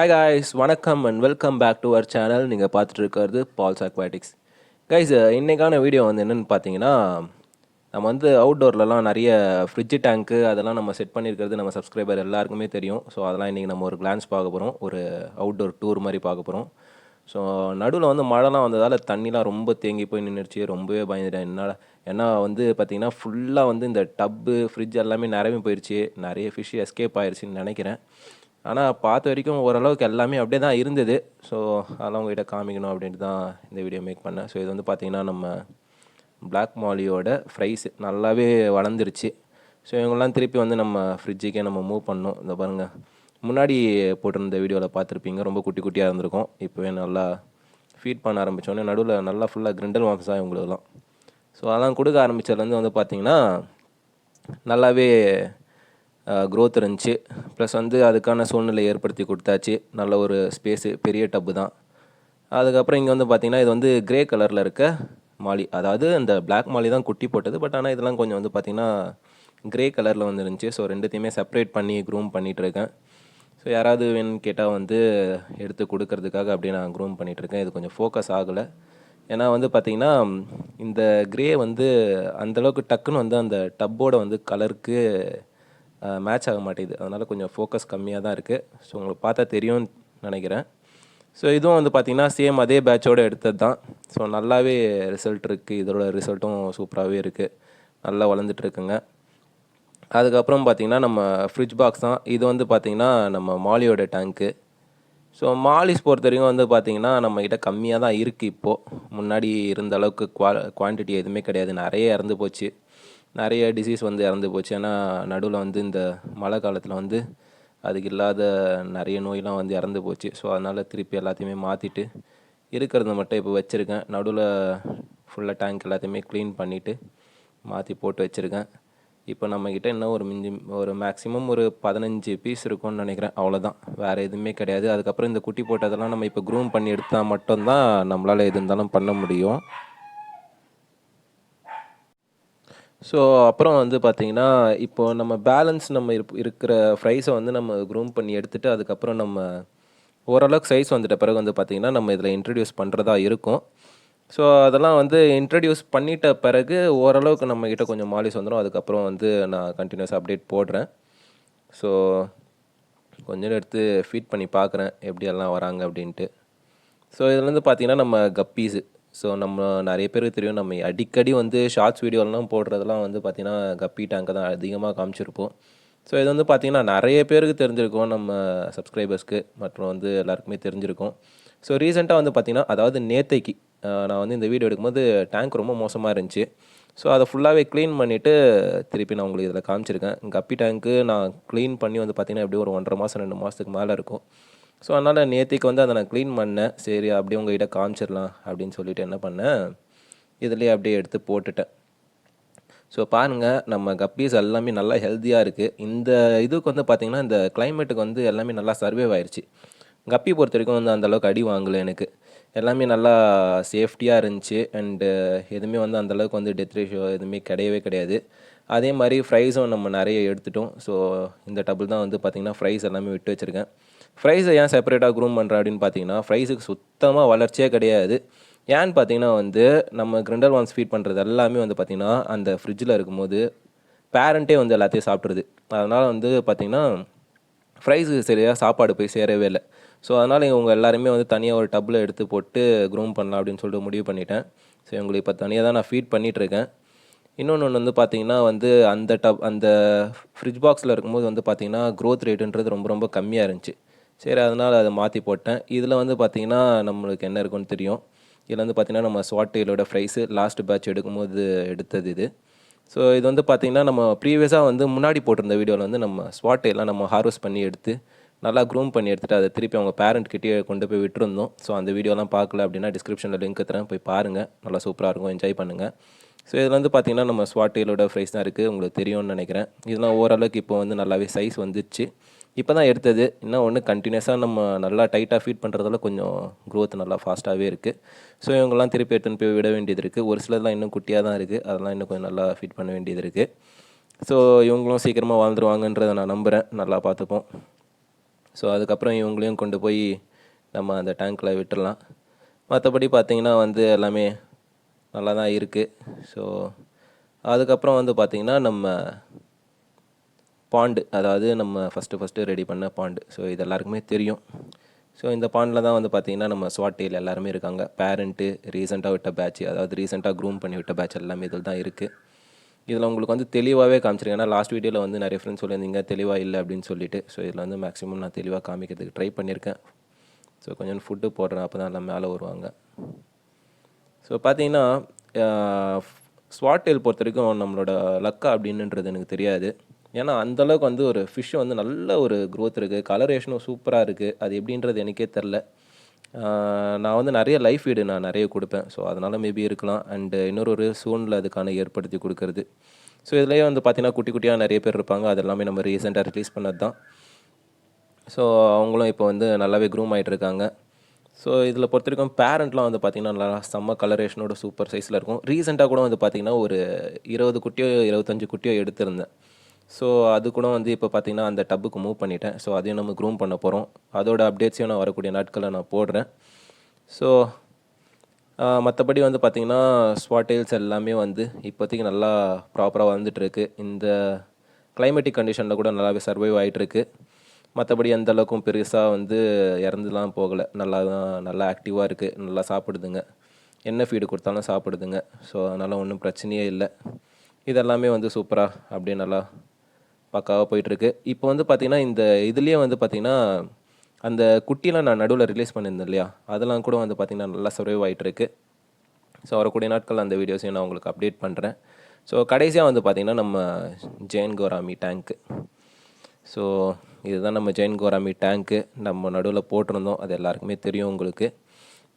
Hi guys, வணக்கம் and welcome back to our channel. நீங்கள் பார்த்துட்டு இருக்கிறது பால்ஸ் அக்வாட்டிக்ஸ். கைஸ், இன்றைக்கான வீடியோ வந்து என்னென்னு பார்த்தீங்கன்னா, நம்ம வந்து அவுட்டோர்லலாம் நிறைய ஃப்ரிட்ஜ் டேங்க்கு அதெல்லாம் நம்ம செட் பண்ணியிருக்கிறது நம்ம சப்ஸ்கிரைபர் எல்லாருக்குமே தெரியும். ஸோ அதெல்லாம் இன்றைக்கி நம்ம ஒரு கிளான்ஸ் பார்க்க போகிறோம், ஒரு அவுட்டோர் டூர் மாதிரி பார்க்க போகிறோம். ஸோ நடுவில் வந்து மழைலாம் வந்ததால் தண்ணிலாம் ரொம்ப தேங்கி போய் நின்றுச்சு. ரொம்பவே பயந்துட்டேன். ஏன்னா வந்து பார்த்திங்கன்னா ஃபுல்லாக வந்து இந்த டப்பு ஃப்ரிட்ஜ் எல்லாமே நிரம்பி போயிடுச்சு. நிறைய ஃபிஷ் எஸ்கேப் ஆயிடுச்சுன்னு நினைக்கிறேன். ஆனால் பார்த்த வரைக்கும் ஓரளவுக்கு எல்லாமே அப்படியே தான் இருந்தது. ஸோ அதெல்லாம் உங்கள்கிட்ட காமிக்கணும் அப்படின்ட்டு தான் இந்த வீடியோ மேக் பண்ணேன். ஸோ இது வந்து பார்த்திங்கன்னா நம்ம பிளாக் மாலியோட ஃப்ரைஸ் நல்லாவே வளர்ந்துருச்சு. ஸோ இவங்கெல்லாம் திருப்பி வந்து நம்ம ஃப்ரிட்ஜுக்கே நம்ம மூவ் பண்ணோம். இந்த பாருங்கள், முன்னாடி போட்டிருந்த வீடியோவில் பார்த்துருப்பீங்க, ரொம்ப குட்டி குட்டியாக இருந்திருக்கும். இப்போவே நல்லா ஃபீட் பண்ண ஆரம்பித்தோடனே நடுவில் நல்லா ஃபுல்லாக கிரிண்டல் மாம்ஸ் தான் இவங்களுக்குலாம். ஸோ அதெல்லாம் கொடுக்க ஆரம்பித்ததுலேருந்து வந்து பார்த்திங்கன்னா நல்லாவே க்ரோத் இருந்துச்சு. ப்ளஸ் வந்து அதுக்கான சூழ்நிலை ஏற்படுத்தி கொடுத்தாச்சு. நல்ல ஒரு ஸ்பேஸு, பெரிய டப்பு தான். அதுக்கப்புறம் இங்கே வந்து பார்த்திங்கன்னா இது வந்து க்ரே கலரில் இருக்க மாலி, அதாவது இந்த பிளாக் மாலி தான் குட்டி போட்டது. பட் ஆனால் இதெல்லாம் கொஞ்சம் வந்து பார்த்திங்கன்னா க்ரே கலரில் வந்து இருந்துச்சு. ஸோ ரெண்டுத்தையுமே செப்பரேட் பண்ணி க்ரூம் பண்ணிகிட்ருக்கேன். ஸோ யாராவது வேணும்னு கேட்டால் வந்து எடுத்து கொடுக்கறதுக்காக அப்படியே நான் க்ரூம் பண்ணிகிட்ருக்கேன். இது கொஞ்சம் ஃபோக்கஸ் ஆகலை. ஏன்னா வந்து பார்த்திங்கன்னா இந்த க்ரே வந்து அந்தளவுக்கு டக்குன்னு வந்து அந்த டப்போட வந்து கலருக்கு மேட்ச் ஆக மாட்டேங்குது. அதனால் கொஞ்சம் ஃபோக்கஸ் கம்மியாக தான் இருக்குது. ஸோ உங்களுக்கு பார்த்தா தெரியும்னு நினைக்கிறேன். ஸோ இதுவும் வந்து பார்த்திங்கன்னா சேம் அதே பேட்சோடு எடுத்தது தான். ஸோ நல்லாவே ரிசல்ட் இருக்குது. இதோட ரிசல்ட்டும் சூப்பராகவே இருக்குது. நல்லா வளர்ந்துட்டுருக்குங்க. அதுக்கப்புறம் பார்த்திங்கன்னா நம்ம ஃப்ரிட்ஜ் பாக்ஸ் தான். இது வந்து பார்த்திங்கன்னா நம்ம மாலியோட டேங்க்கு. ஸோ மாலிஸ் பொறுத்த வரைக்கும் வந்து பார்த்திங்கன்னா நம்மக்கிட்ட கம்மியாக தான் இருக்குது இப்போது. முன்னாடி இருந்த அளவுக்கு குவான்டிட்டி எதுவுமே கிடையாது. நிறைய இறந்து போச்சு. நிறைய டிசீஸ் வந்து இறந்து போச்சு. ஏன்னா நடுவில் வந்து இந்த மழை காலத்தில் வந்து அதுக்கு இல்லாத நிறைய நோயெலாம் வந்து இறந்து போச்சு. ஸோ அதனால் திருப்பி எல்லாத்தையுமே மாற்றிட்டு இருக்கிறத மட்டும் இப்போ வச்சுருக்கேன். நடுவில் ஃபுல்லாக டேங்க் எல்லாத்தையுமே க்ளீன் பண்ணிவிட்டு மாற்றி போட்டு வச்சுருக்கேன். இப்போ நம்மக்கிட்ட இன்னும் ஒரு மேக்ஸிமம் ஒரு 15 பீஸ் இருக்கும்னு நினைக்கிறேன். அவ்வளோதான், வேறு எதுவுமே கிடையாது. அதுக்கப்புறம் இந்த குட்டி போட்டதெல்லாம் நம்ம இப்போ க்ரூம் பண்ணி எடுத்தால் மட்டும்தான் நம்மளால் எது இருந்தாலும் பண்ண முடியும். ஸோ அப்புறம் வந்து பார்த்திங்கன்னா இப்போது நம்ம பேலன்ஸ் நம்ம இருக்கிற ஃப்ரைஸை வந்து நம்ம க்ரூம் பண்ணி எடுத்துகிட்டு அதுக்கப்புறம் நம்ம ஓரளவுக்கு சைஸ் வந்துட்ட பிறகு வந்து பார்த்திங்கன்னா நம்ம இதில் இன்ட்ரடியூஸ் பண்ணுறதா இருக்கும். ஸோ அதெல்லாம் வந்து இன்ட்ரடியூஸ் பண்ணிட்ட பிறகு ஓரளவுக்கு நம்மக்கிட்ட கொஞ்சம் மாலிஸ் வந்துடும். அதுக்கப்புறம் வந்து நான் கண்டினியூஸாக அப்டேட் போடுறேன். ஸோ கொஞ்சம் எடுத்து ஃபீட் பண்ணி பார்க்குறேன் எப்படியெல்லாம் வராங்க அப்படின்ட்டு. ஸோ இதில் வந்து பார்த்திங்கன்னா நம்ம கப்பீஸு. ஸோ நம்ம நிறைய பேருக்கு தெரியும், நம்ம அடிக்கடி வந்து ஷார்ட்ஸ் வீடியோலாம் போடுறதெல்லாம் வந்து பார்த்திங்கன்னா கப்பி டேங்கை தான் அதிகமாக காமிச்சிருப்போம். ஸோ இது வந்து பார்த்திங்கன்னா நிறைய பேருக்கு தெரிஞ்சிருக்கும், நம்ம சப்ஸ்கிரைபர்ஸ்க்கு மற்றும் வந்து எல்லாருக்குமே தெரிஞ்சிருக்கும். ஸோ ரீசெண்டாக வந்து பார்த்திங்கன்னா, அதாவது நேற்றைக்கு நான் வந்து இந்த வீடியோ எடுக்கும்போது டேங்க் ரொம்ப மோசமாக இருந்துச்சு. ஸோ அதை ஃபுல்லாகவே க்ளீன் பண்ணிவிட்டு திருப்பி நான் உங்களுக்கு இதில் காமிச்சிருக்கேன். கப்பி டேங்க்கு நான் க்ளீன் பண்ணி வந்து பார்த்திங்கன்னா எப்படியும் ஒரு 1.5 மாதம் 2 மாதத்துக்கு மேலே இருக்கும். ஸோ அதனால் நேற்றுக்கு வந்து அதை நான் க்ளீன் பண்ணேன். சரி அப்படியே உங்கள்கிட்ட காமிச்சிடலாம் அப்படின்னு சொல்லிவிட்டு என்ன பண்ணேன், இதுலேயே அப்படியே எடுத்து போட்டுட்டேன். ஸோ பாருங்கள், நம்ம கப்பீஸ் எல்லாமே நல்லா ஹெல்த்தியாக இருக்குது. இந்த இதுக்கு வந்து பார்த்திங்கன்னா இந்த கிளைமேட்டுக்கு வந்து எல்லாமே நல்லா சர்வைவ் ஆயிடுச்சு. கப்பி பொறுத்த வரைக்கும் வந்து அந்தளவுக்கு அடி வாங்கலை எனக்கு. எல்லாமே நல்லா சேஃப்டியாக இருந்துச்சு. அண்டு எதுவுமே வந்து அந்தளவுக்கு வந்து டெத் ரேஷியோ எதுவுமே கிடையவே கிடையாது. அதே மாதிரி ஃப்ரைஸும் நம்ம நிறைய எடுத்துட்டோம். ஸோ இந்த டபுள் தான் வந்து பார்த்திங்கன்னா ஃப்ரைஸ் எல்லாமே விட்டு வச்சுருக்கேன். ஃப்ரைஸை ஏன் செப்பரேட்டாக க்ரூம் பண்ணுறேன் அப்படின்னு பார்த்தீங்கன்னா, ஃப்ரைஸுக்கு சுத்தமாக வளர்ச்சியே கிடையாது. ஏன்னு பார்த்தீங்கன்னா வந்து நம்ம கிரிண்டல் வார்ம்ஸ் ஃபீட் பண்ணுறது எல்லாமே வந்து பார்த்திங்கன்னா அந்த ஃப்ரிட்ஜில் இருக்கும்போது பேரண்ட்டே வந்து எல்லாத்தையும் சாப்பிட்ருது. அதனால் வந்து பார்த்திங்கன்னா ஃப்ரைஸுக்கு சரியாக சாப்பாடு போய் சேரவே இல்லை. ஸோ அதனால் இவங்க எல்லாருமே வந்து தனியாக ஒரு டப்பில் எடுத்து போட்டு க்ரூம் பண்ணலாம் அப்படின்னு சொல்லிட்டு முடிவு பண்ணிட்டேன். ஸோ இவங்களுக்கு இப்போ தனியாக தான் நான் ஃபீட் பண்ணிகிட்ருக்கேன். இன்னொன்று வந்து பார்த்திங்கன்னா வந்து அந்த ஃப்ரிட்ஜ் பாக்ஸில் இருக்கும்போது வந்து பார்த்திங்கன்னா க்ரோத் ரேட்டுன்றது ரொம்ப ரொம்ப கம்மியாக இருந்துச்சு. சரி அதனால் அதை மாற்றி போட்டேன். இதில் வந்து பார்த்திங்கன்னா நம்மளுக்கு என்ன இருக்குன்னு தெரியும். இதில் வந்து பார்த்திங்கன்னா நம்ம ஸ்வாட் டெயிலோட ஃப்ரைஸு லாஸ்ட் பேட்ச் எடுக்கும்போது எடுத்தது இது. ஸோ இது வந்து பார்த்திங்கன்னா நம்ம ப்ரீவியஸாக வந்து முன்னாடி போட்டிருந்த வீடியோவில் வந்து நம்ம ஸ்வாட் டெயிலாம் நம்ம ஹார்வெஸ்ட் பண்ணி எடுத்து நல்லா க்ரூம் பண்ணி எடுத்துகிட்டு அதை திருப்பி அவங்க பேரண்ட்கிட்டயே கொண்டு போய் விட்டுருந்தோம். ஸோ அந்த வீடியோலாம் பார்க்கல அப்படின்னா டிஸ்கிரிப்ஷனில் லிங்க் தரேன், போய் பாருங்கள். நல்லா சூப்பராக இருக்கும், என்ஜாய் பண்ணுங்கள். ஸோ இதில் வந்து பார்த்திங்கன்னா நம்ம ஸ்வாட் டெயிலோட ஃப்ரைஸ் தான் இருக்குது. உங்களுக்கு தெரியும்னு நினைக்கிறேன். இதெல்லாம் ஓரளவுக்கு இப்போ வந்து நல்லாவே சைஸ் வந்துச்சு. இப்போ தான் எடுத்தது. இன்னும் ஒன்று கண்டினியூஸாக நம்ம நல்லா டைட்டாக ஃபீட் பண்ணுறதால கொஞ்சம் க்ரோத் நல்லா ஃபாஸ்ட்டாகவே இருக்குது. ஸோ இவங்கெல்லாம் திருப்பி எடுத்துன்னு போய் விட வேண்டியது இருக்குது. ஒரு சிலர்லாம் இன்னும் குட்டியாக தான் இருக்குது. அதெல்லாம் இன்னும் கொஞ்சம் நல்லா ஃபீட் பண்ண வேண்டியது இருக்குது. ஸோ இவங்களும் சீக்கிரமாக வாழ்ந்துருவாங்கன்றதை நான் நம்புகிறேன். நல்லா பார்த்துப்போம். ஸோ அதுக்கப்புறம் இவங்களையும் கொண்டு போய் நம்ம அந்த டேங்க்கில் விட்டுடலாம். மற்றபடி பார்த்திங்கன்னா வந்து எல்லாமே நல்லா தான் இருக்குது. ஸோ அதுக்கப்புறம் வந்து பார்த்திங்கன்னா நம்ம பாண்டு, அதாவது நம்ம ஃபஸ்ட்டு ரெடி பண்ண பாண்டு. ஸோ இது எல்லாருக்குமே தெரியும். ஸோ இந்த பாண்டில் தான் வந்து பார்த்திங்கன்னா நம்ம ஸ்வாட் டெயில் எல்லாருமே இருக்காங்க. பேரண்ட்டு, ரீசெண்டாக விட்ட பேட்ச், அதாவது ரீசெண்டாக க்ரூம் பண்ணி விட்ட பேட்ச் எல்லாமே இதில் தான் இருக்குது. இதில் உங்களுக்கு வந்து தெளிவாகவே காமிச்சிருக்கேன். ஏன்னா லாஸ்ட் வீடியோவில் வந்து நிறைய ஃப்ரெண்ட்ஸ் சொல்லியிருந்தீங்க தெளிவாக இல்லை அப்படின்னு சொல்லிட்டு. ஸோ இதில் வந்து மேக்ஸிமம் நான் தெளிவாக காமிக்கிறதுக்கு ட்ரை பண்ணியிருக்கேன். ஸோ கொஞ்சம் ஃபுட்டு போடுறேன், அப்போ தான் எல்லாம் மேலே வருவாங்க. ஸோ பார்த்தீங்கன்னா ஸ்வாட் டெயில் பொறுத்த வரைக்கும் நம்மளோட லக்கா அப்படின்னுன்றது எனக்கு தெரியாது. ஏன்னா அந்தளவுக்கு வந்து ஒரு ஃபிஷ் வந்து நல்ல ஒரு க்ரோத் இருக்குது, கலரேஷனும் சூப்பராக இருக்குது. அது எப்படின்றது எனக்கே தெரில. நான் வந்து நிறைய லைஃப் ஃபீடு நான் நிறைய கொடுப்பேன். ஸோ அதனால் மேபி இருக்கலாம். அண்டு இன்னொரு சூழ்நிலை அதுக்கான ஏற்படுத்தி கொடுக்கறது. ஸோ இதுலேயே வந்து பார்த்திங்கன்னா குட்டி குட்டியாக நிறைய பேர் இருப்பாங்க. அது எல்லாமே நம்ம ரீசெண்டாக ரிலீஸ் பண்ணது தான். ஸோ அவங்களும் இப்போ வந்து நல்லாவே க்ரூம் ஆகிட்டு இருக்காங்க. ஸோ இதில் பொறுத்த வரைக்கும் பேரண்ட்லாம் வந்து பார்த்திங்கன்னா நல்லா செம்ம கலரேஷனோட சூப்பர் சைஸில் இருக்கும். ரீசெண்டாக கூட வந்து பார்த்திங்கன்னா ஒரு 20 குட்டியோ 25 குட்டியோ எடுத்திருந்தேன். ஸோ அது கூட வந்து இப்போ பார்த்திங்கன்னா அந்த டப்புக்கு மூவ் பண்ணிட்டேன். ஸோ அதையும் நம்ம க்ரூம் பண்ண போகிறோம். அதோட அப்டேட்ஸையும் நான் வரக்கூடிய நாட்களில் நான் போடுறேன். ஸோ மற்றபடி வந்து பார்த்திங்கன்னா ஸ்வாட் டெயில்ஸ் எல்லாமே வந்து இப்போதைக்கு நல்லா ப்ராப்பராக வந்துட்டுருக்கு. இந்த கிளைமேட்டிக் கண்டிஷனில் கூட நல்லாவே சர்வைவ் ஆகிட்டுருக்கு. மற்றபடி எந்த அளவுக்கும் பெருசாக வந்து இறந்துலாம் போகலை. நல்லா ஆக்டிவாக இருக்குது, நல்லா சாப்பிடுதுங்க. என்ன ஃபீடு கொடுத்தாலும் சாப்பிடுதுங்க. ஸோ அதனால் ஒன்றும் பிரச்சனையே இல்லை. இதெல்லாமே வந்து சூப்பராக அப்படியே நல்லா பக்காவாக போயிட்டுருக்கு. இப்போ வந்து பார்த்திங்கன்னா இந்த இதுலேயே வந்து பார்த்திங்கன்னா அந்த குட்டிலாம் நான் நடுவில் ரிலீஸ் பண்ணியிருந்தேன் இல்லையா, அதெல்லாம் கூட வந்து பார்த்திங்கன்னா நல்லா சர்வைவ் ஆகிட்டுருக்கு. ஸோ வரக்கூடிய நாட்கள் அந்த வீடியோஸையும் நான் உங்களுக்கு அப்டேட் பண்ணுறேன். ஸோ கடைசியாக வந்து பார்த்திங்கன்னா நம்ம ஜெயின் கோராமி டேங்க்கு. ஸோ இதுதான் நம்ம ஜெயின் கோராமி டேங்க்கு. நம்ம நடுவில் போட்டிருந்தோம், அது எல்லாருக்குமே தெரியும் உங்களுக்கு.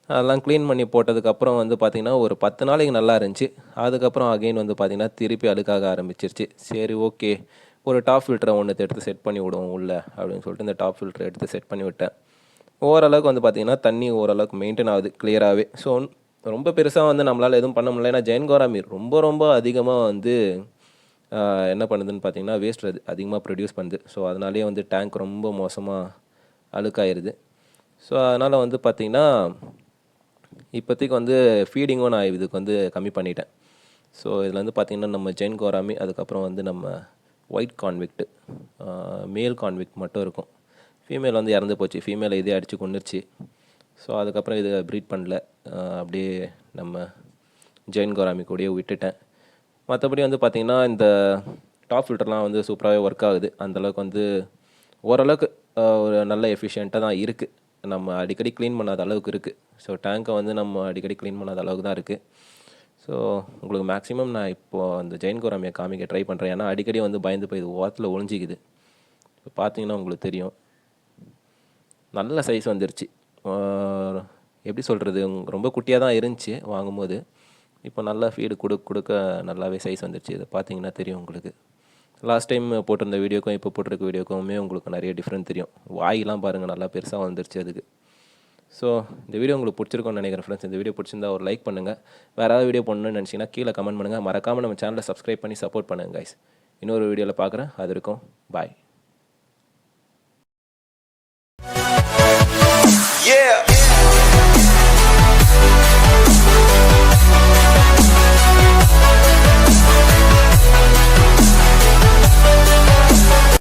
அதெல்லாம் க்ளீன் பண்ணி போட்டதுக்கப்புறம் வந்து பார்த்திங்கன்னா ஒரு 10 நாளைக்கு நல்லா இருந்துச்சு. அதுக்கப்புறம் அகெயின் வந்து பார்த்திங்கன்னா திருப்பி அழுக்காக ஆரம்பிச்சிருச்சு. சரி ஓகே, ஒரு டாப் ஃபில்டரை ஒன்று எடுத்து செட் பண்ணி விடுவோம் உள்ளே அப்படின்னு சொல்லிட்டு இந்த டாப் ஃபில்டரை எடுத்து செட் பண்ணி விட்டேன். ஓரளவுக்கு வந்து பார்த்திங்கன்னா தண்ணி ஓரளவுக்கு மெயின்டைன் ஆகுது கிளியராகவே. ஸோ ரொம்ப பெருசாக வந்து நம்மளால் எதுவும் பண்ண முடியல. ஏன்னா ஜெயின் கோராமி ரொம்ப அதிகமாக வந்து என்ன பண்ணுதுன்னு பார்த்தீங்கன்னா வேஸ்ட் அதிகமாக ப்ரொடியூஸ் பண்ணுது. ஸோ அதனாலேயே வந்து டேங்க் ரொம்ப மோசமாக அழுக்காயிருது. ஸோ அதனால் வந்து பார்த்திங்கன்னா இப்போதைக்கு வந்து ஃபீடிங்கும் நான் இதுக்கு வந்து கம்மி பண்ணிட்டேன். ஸோ இதில் வந்து பார்த்திங்கன்னா நம்ம ஜெயின் கோராமி, அதுக்கப்புறம் வந்து நம்ம ஒயிட் கான்விக்ட்டு, மேல் கான்விக்ட் மட்டும் இருக்கும். ஃபீமேல் வந்து இறந்து போச்சு. ஃபீமேலை இதே அடித்து கொண்டுருச்சு. ஸோ அதுக்கப்புறம் இதை ப்ரீட் பண்ணல, அப்படியே நம்ம ஜெயின் கோராமி கூடயே விட்டுட்டேன். மற்றபடி வந்து பார்த்திங்கன்னா இந்த டாப் ஃபில்டர்லாம் வந்து சூப்பராகவே ஒர்க் ஆகுது. அந்தளவுக்கு வந்து ஓரளவுக்கு ஒரு நல்ல எஃபிஷியண்ட்டாக தான் இருக்குது. நம்ம அடிக்கடி க்ளீன் பண்ணாத அளவுக்கு இருக்குது. ஸோ டேங்க்கை வந்து நம்ம அடிக்கடி க்ளீன் பண்ணாத அளவுக்கு தான் இருக்குது. ஸோ உங்களுக்கு மேக்ஸிமம் நான் இப்போது அந்த ஜெயின் கோராமியை காமிக்க ட்ரை பண்ணுறேன். ஏன்னா அடிக்கடி வந்து பயந்து போய் இது ஓரத்தில் ஒளிஞ்சிக்குது. இப்போ பார்த்தீங்கன்னா உங்களுக்கு தெரியும், நல்ல சைஸ் வந்துருச்சு. எப்படி சொல்கிறது, ரொம்ப குட்டியாக தான் இருந்துச்சு வாங்கும்போது. இப்போ நல்லா ஃபீடு கொடுக்க நல்லாவே சைஸ் வந்துருச்சு. இதை பார்த்தீங்கன்னா தெரியும் உங்களுக்கு. லாஸ்ட் டைம் போட்டிருந்த வீடியோக்கும் இப்போ போட்டிருக்க வீடியோக்குமே உங்களுக்கு நிறைய டிஃப்ரெண்ட் தெரியும். வாயெலாம் பாருங்கள், நல்லா பெருசாக வந்துருச்சு அதுக்கு. ஸோ இந்த வீடியோ உங்களுக்கு பிடிச்சிருக்கும்னு நினைக்கிறேன் ஃப்ரெண்ட்ஸ். இந்த வீடியோ பிடிச்சிருந்தா ஒரு லைக் பண்ணுங்கள். வேறு ஏதாவது வீடியோ பண்ணணும்னு நினச்சிங்கன்னா கீழே கமெண்ட் பண்ணுங்கள். மறக்காமல் நம்ம சேனலை சப்ஸ்கிரைப் பண்ணி சப்போர்ட் பண்ணுங்கள் கைஸ். இன்னொரு வீடியோவில் பார்க்குறேன். அது இருக்கும். பாய். Yeah.